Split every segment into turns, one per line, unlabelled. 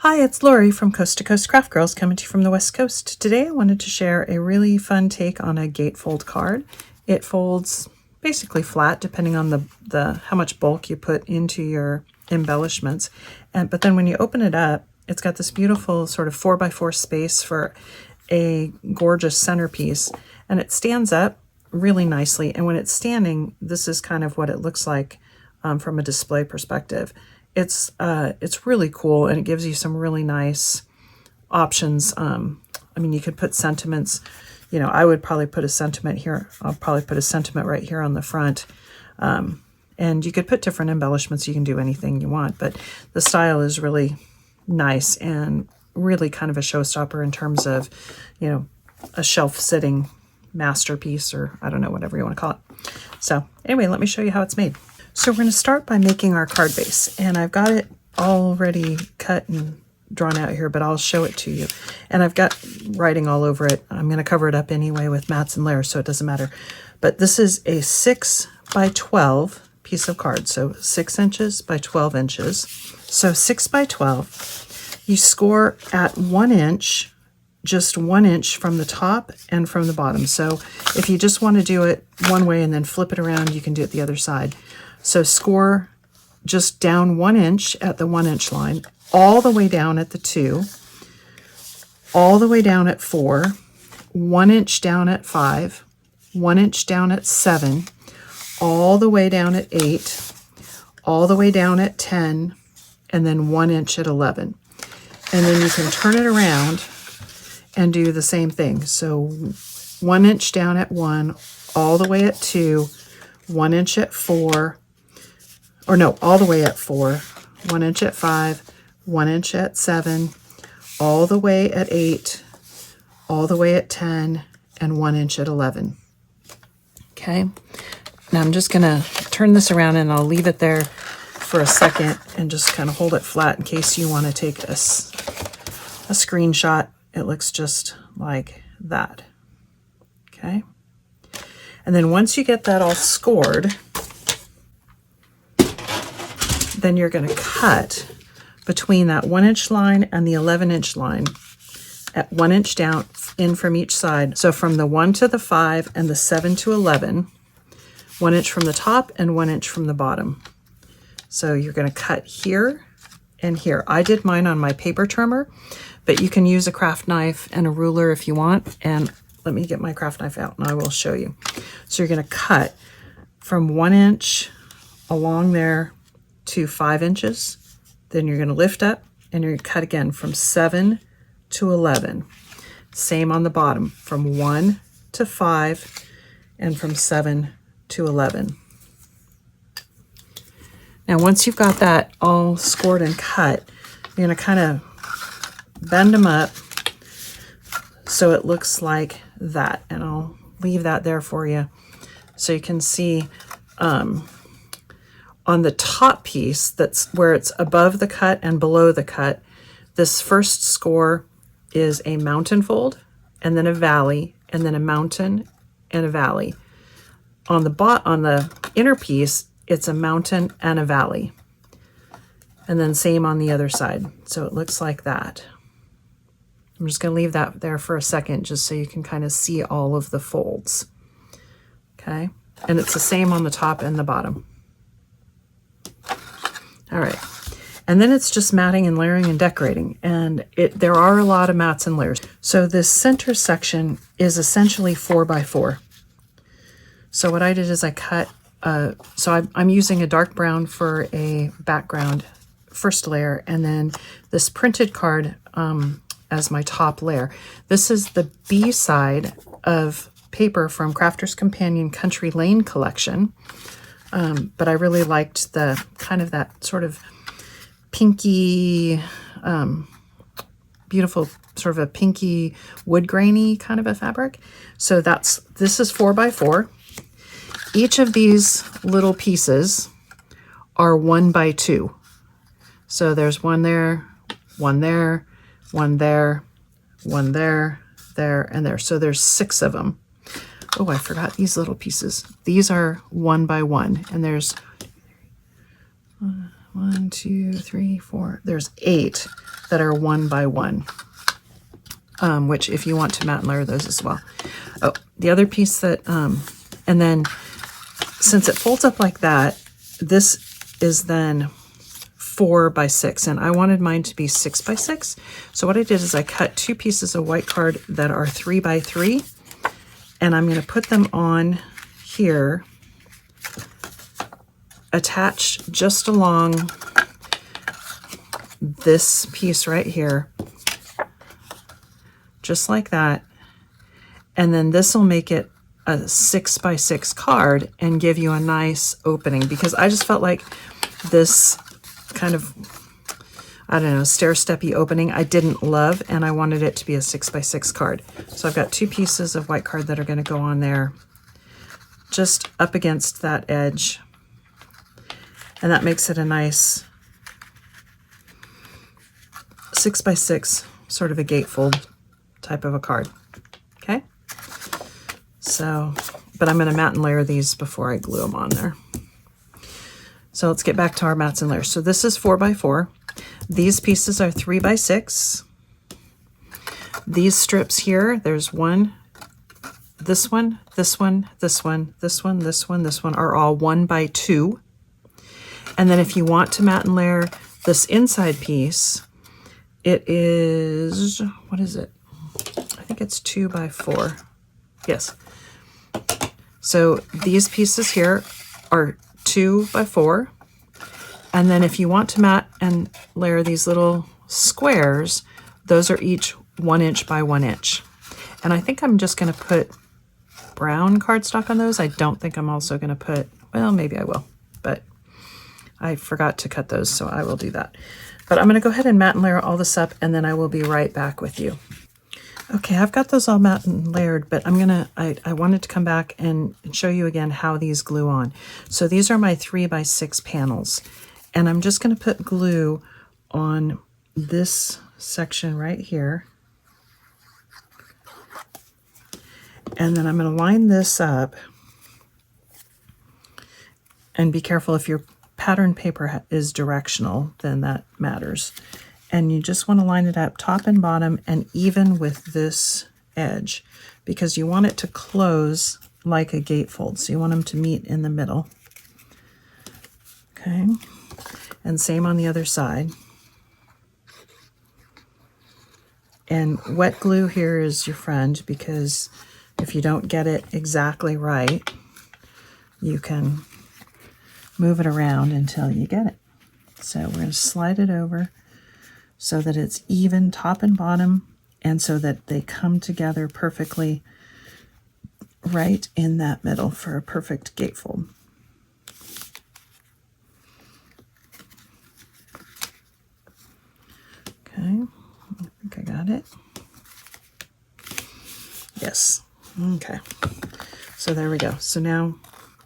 Hi, it's Lori from Coast to Coast Craft Girls coming to you from the West Coast. Today I wanted to share a really fun take on a gatefold card. It folds basically flat depending on the how much bulk you put into your embellishments. But then when you open it up, it's got this beautiful sort of 4x4 space for a gorgeous centerpiece, and it stands up really nicely. And when it's standing, this is kind of what it looks like from a display perspective. It's really cool, and it gives you some really nice options. I mean, you could put sentiments. You know, I would probably put a sentiment here. I'll probably put a sentiment right here on the front. And you could put different embellishments. You can do anything you want, but the style is really nice and really kind of a showstopper in terms of, you know, a shelf-sitting masterpiece, or I don't know, whatever you want to call it. So anyway, let me show you how it's made. So we're going to start by making our card base, and I've got it already cut and drawn out here, but I'll show it to you. And I've got writing all over it. I'm going to cover it up anyway with mats and layers, so it doesn't matter. But this is a 6x12 piece of card, so 6 inches by 12 inches. So 6x12, you score at 1 inch, just 1 inch from the top and from the bottom. So if you just want to do it one way and then flip it around, you can do it the other side. So score just down 1 inch at the 1 inch line, all the way down at the 2, all the way down at 4, 1 inch down at 5, 1 inch down at 7, all the way down at 8, all the way down at 10, and then 1 inch at 11. And then you can turn it around and do the same thing. So 1 inch down at 1, all the way at 2, 1 inch at 4, or no, all the way at 4, 1 inch at 5, 1 inch at 7, all the way at 8, all the way at 10, and 1 inch at 11. Okay, now I'm just going to turn this around, and I'll leave it there for a second and just kind of hold it flat in case you want to take a screenshot. It looks just like that. Okay, and then once you get that all scored, then you're going to cut between that 1 inch line and the 11 inch line at 1 inch down in from each side. So from the 1 to the 5 and the 7 to 11, 1 inch from the top and 1 inch from the bottom. So you're going to cut here and here. I did mine on my paper trimmer, but you can use a craft knife and a ruler if you want. And let me get my craft knife out and I will show you. So you're going to cut from 1 inch along there to 5 inches. Then you're going to lift up and you're going to cut again from 7 to 11. Same on the bottom, from 1 to 5 and from 7 to 11. Now once you've got that all scored and cut, you're going to kind of bend them up so it looks like that. And I'll leave that there for you so you can see on the top piece, that's where it's above the cut and below the cut, this first score is a mountain fold, and then a valley, and then a mountain and a valley. On the inner piece, it's a mountain and a valley. And then same on the other side. So it looks like that. I'm just going to leave that there for a second just so you can kind of see all of the folds. Okay? And it's the same on the top and the bottom. All right, and then it's just matting and layering and decorating, and there are a lot of mats and layers. So this center section is essentially 4x4. So what I did is I cut, I'm using a dark brown for a background first layer, and then this printed card as my top layer. This is the B side of paper from Crafter's Companion Country Lane collection. But I really liked the kind of that sort of pinky, beautiful sort of a pinky wood grainy kind of a fabric. So this is 4x4. Each of these little pieces are 1x2. So there's one there, one there, one there, one there, there, and there. So there's 6 of them. Oh, I forgot these little pieces. These are 1x1, and there's 1, 2, 3, 4. There's 8 that are 1 by 1, which if you want to matte and layer those as well. Oh, the other piece that, and then since it folds up like that, this is then 4 by 6, and I wanted mine to be 6 by 6. So what I did is I cut 2 pieces of white card that are 3 by 3, and I'm going to put them on here, attached just along this piece right here, just like that. And then this will make it a 6 by 6 card and give you a nice opening, because I just felt like this kind of, I don't know, stair-steppy opening I didn't love, and I wanted it to be a 6 by 6 card. So I've got 2 pieces of white card that are going to go on there just up against that edge, and that makes it a nice 6 by 6 sort of a gatefold type of a card. Okay, so, but I'm going to matte and layer these before I glue them on there. So let's get back to our mattes and layers. So this is 4 by 4. These pieces are 3 by 6. These strips here, there's one, this one, this one, this one, this one, this one, this one are all 1 by 2. And then if you want to matte and layer this inside piece, it is, what is it? I think it's 2 by 4. Yes. So these pieces here are 2 by 4. And then if you want to matte and layer these little squares, those are each 1 inch by 1 inch. And I think I'm just going to put brown cardstock on those. I don't think I'm also going to put, well, maybe I will, but I forgot to cut those, so I will do that. But I'm going to go ahead and matte and layer all this up, and then I will be right back with you. Okay, I've got those all matte and layered, but I wanted to come back and show you again how these glue on. So these are my 3 by 6 panels, and I'm just going to put glue on this section right here. And then I'm going to line this up, and be careful if your pattern paper is directional, then that matters. And you just want to line it up top and bottom and even with this edge, because you want it to close like a gatefold. So you want them to meet in the middle. Okay, and same on the other side. And wet glue here is your friend, because if you don't get it exactly right, you can move it around until you get it. So we're going to slide it over so that it's even top and bottom, and so that they come together perfectly right in that middle for a perfect gatefold. Okay, I think I got it. Yes. Okay, so there we go. So now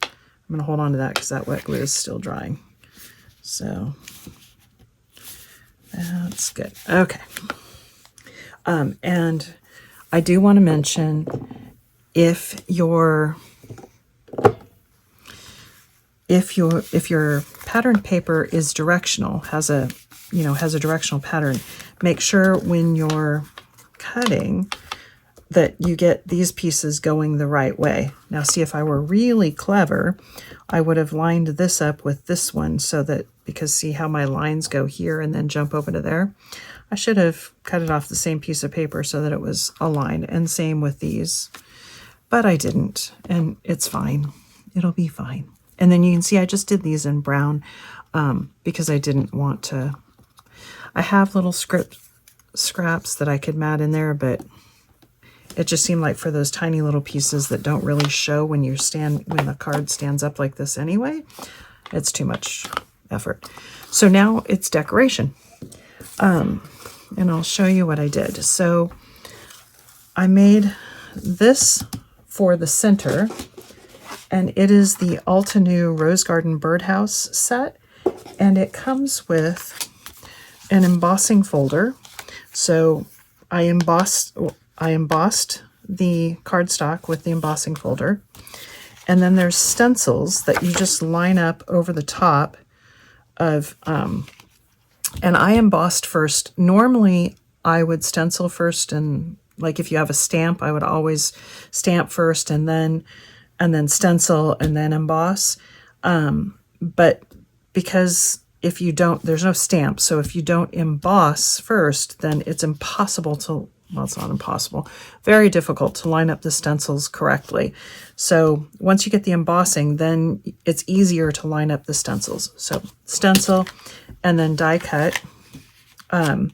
I'm going to hold on to that because that wet glue is still drying. So that's good. Okay. And I do want to mention, if your pattern paper is directional, has a directional pattern, make sure when you're cutting that you get these pieces going the right way. Now see, if I were really clever, I would have lined this up with this one, so that, because see how my lines go here and then jump over to there? I should have cut it off the same piece of paper so that it was aligned, and same with these. But I didn't, and it's fine. It'll be fine. And then you can see I just did these in brown because I didn't want to. I have little scraps that I could matte in there, but it just seemed like for those tiny little pieces that don't really show when the card stands up like this anyway, it's too much effort. So now it's decoration. And I'll show you what I did. So I made this for the center, and it is the Altenew Rose Garden Birdhouse set, and it comes with an embossing folder. So I embossed the cardstock with the embossing folder, and then there's stencils that you just line up over the top of And I embossed first. Normally, I would stencil first, and like if you have a stamp, I would always stamp first and then stencil and then emboss. But because if you don't, there's no stamp, so if you don't emboss first, then it's impossible to, well, it's not impossible, very difficult to line up the stencils correctly. So once you get the embossing, then it's easier to line up the stencils. So stencil and then die cut. And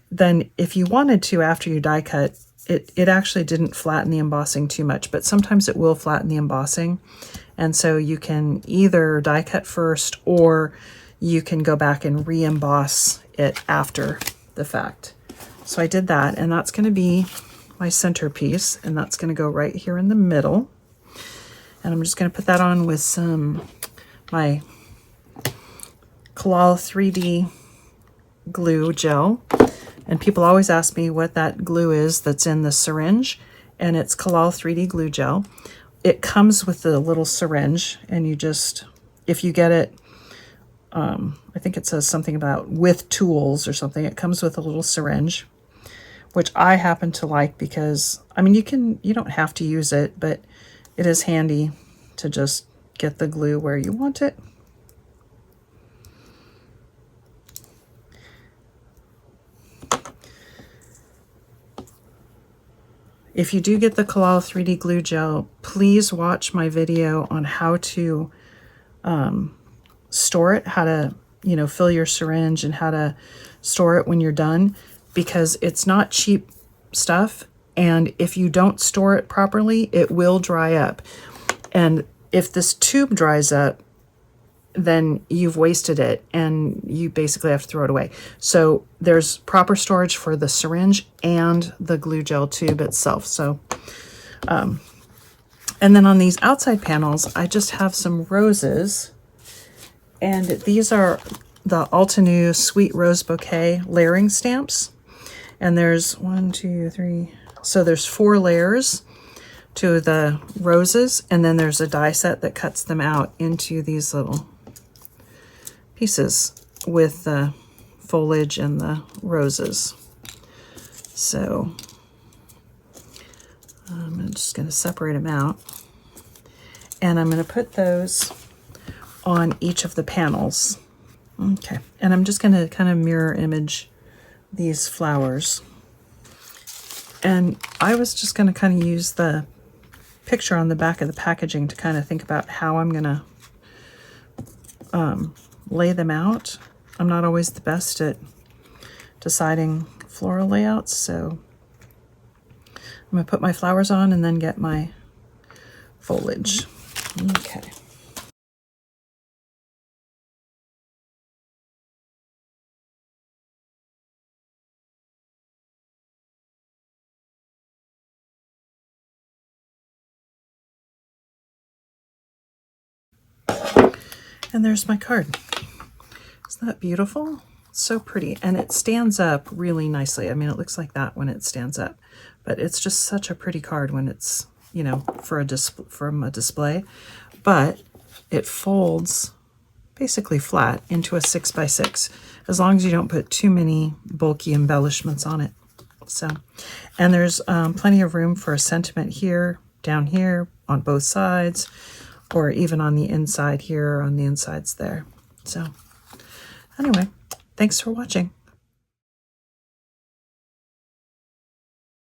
then if you wanted to, after you die cut, it actually didn't flatten the embossing too much, but sometimes it will flatten the embossing. And so you can either die cut first, or you can go back and re-emboss it after the fact. So I did that, and that's going to be my centerpiece, and that's going to go right here in the middle. And I'm just going to put that on with some my Kalal 3D glue gel. And people always ask me what that glue is that's in the syringe, and it's Kalal 3D glue gel. It comes with a little syringe, and you just, if you get it, I think it says something about with tools or something. It comes with a little syringe, which I happen to like because, I mean, you don't have to use it, but it is handy to just get the glue where you want it. If you do get the Kalal 3D glue gel, please watch my video on how to store it, how to, fill your syringe and how to store it when you're done, because it's not cheap stuff. And if you don't store it properly, it will dry up. And if this tube dries up, then you've wasted it and you basically have to throw it away. So there's proper storage for the syringe and the glue gel tube itself. So, and then on these outside panels, I just have some roses, and these are the Altenew Sweet Rose Bouquet layering stamps. And there's 1, 2, 3, so there's 4 layers to the roses, and then there's a die set that cuts them out into these little pieces with the foliage and the roses. So I'm just going to separate them out, and I'm going to put those on each of the panels. Okay, and I'm just going to kind of mirror image these flowers. And I was just going to kind of use the picture on the back of the packaging to kind of think about how I'm going to lay them out. I'm not always the best at deciding floral layouts, so I'm going to put my flowers on and then get my foliage. Okay. And there's my card. Isn't that beautiful? So pretty. And it stands up really nicely. I mean, it looks like that when it stands up, but it's just such a pretty card when it's, from a display. But it folds basically flat into a 6x6, as long as you don't put too many bulky embellishments on it. So, and there's plenty of room for a sentiment here, down here, on both sides, or even on the inside here, on the insides there. So anyway, thanks for watching.